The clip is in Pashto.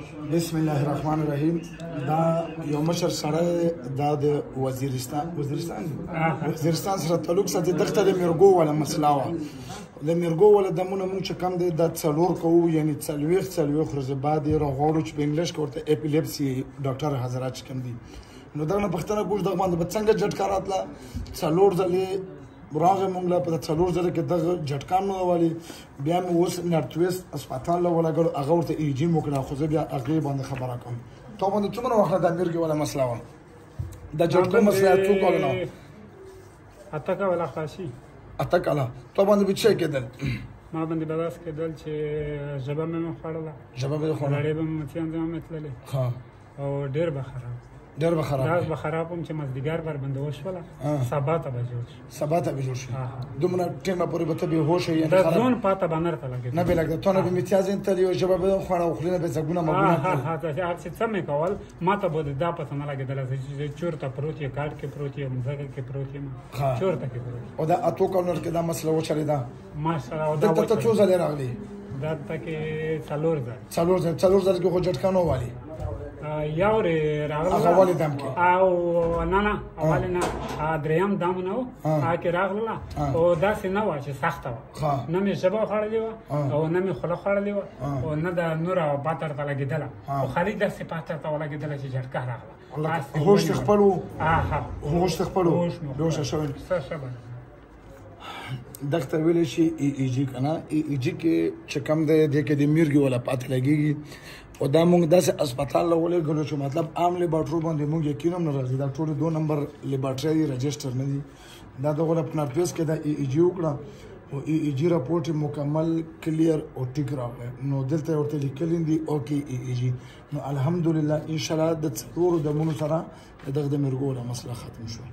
بسم الله الرحمن الرحیم. دا یو مشر سره دا د وزیرستان سره تعلق ساتي. دغه د میرګو ولا مسله وا د میرګو ولا دمونه مونږ چې کم دی د څلور کوو، یعنی څلوېښت ورځې بعد یې راغواړو چې په انګلیش کې ورته اپیلیپسي ډاکټر حضرات چې کم دي. نو دغه نه پوښتنه کوو دغه باندې به څنګه جټکا راتله. څلور ځلې راغی مونږ له په څلور ځله کې دغه جټکان نه راولي. بیا مې اوس نارت ویسټ اسپتال له ولګلو، هغه ورته ای جي مې وکړه، خو زه بیا هغې باندې خبره کوم. تا باندې څومره وخت د میرګې ولا مسله وه؟ د جټکو مسله څو کاله نه وه؟ 8 کاله خاصي 8 کاله. تا باندې به څه کېدل؟ ما باندې به داسې کېدل چې ژبه مې خوړله، ژبه به خوړله، لړۍ به مې مچیان ځما مې تللې او ډېر به خراب ډېر به خراب داس به خراب هم چې مازدیګر بربنده وشوله. سبا ته به جوړ شي، سبا ته به جوړ شي. دومره ټیمه پورې به ته بېهوش یې د ځون پاته به نه راته لګېدل، نه به لګېدل. تا نه به امتیاز تللی او ژبه به خوړه او خولې نه به ځګونه مګونه تلل. هر څه مې کول، ما ته به دا پته نه لګېدله چې چورته پروت یې، کاټ کې پروت یې، مځکه کې پروت یم، چورته کې پروت. او دا 8 کالو کې دا مسله وچلېده ماشاءالله. دلته ته څو ځلې راغلې؟ دلته کې 4 ځلې کې خو جټکا نه والي یو راغله هغه ولې دم کې او نه اول نه دریم دم نه و هغه کې راغله او داسې نه وه چې سخته وه، نه مې ژبه خوړلې وه او نه مې خوله خوړلې وه او نه د نوره پاتر ته لګېدله، خو خالي داسې پاتر ته ولګېدله چې جټکا راغله. هوش دې خپل و؟ هوش دې خپل و، بېهوشه شوی. دغه ته ویلی شي ای جي که نه. ای جي کې چې کوم دی دې کې د میرګې ولا پاتې لګېږي او دا مونږ داسې اسپتال له ولېږلو چې مطلب عام لیبارټرو باندې مونږ یقین هم نه راځي. دا ټولې 2 نمبر لیبارټرۍ رجسټر نه دي. دا دغه له نارت ویسټ کې دا ای جي وکړه او ای جي راپورټ یې مکمل کلیر او ټیک راغلی. نو دلته یې ورته لیکلي دي اوکې ای جي. نو الحمدلله انشاءالله د څلورو دمونو سره دغه د میرګو ولا مسله ختم شوه.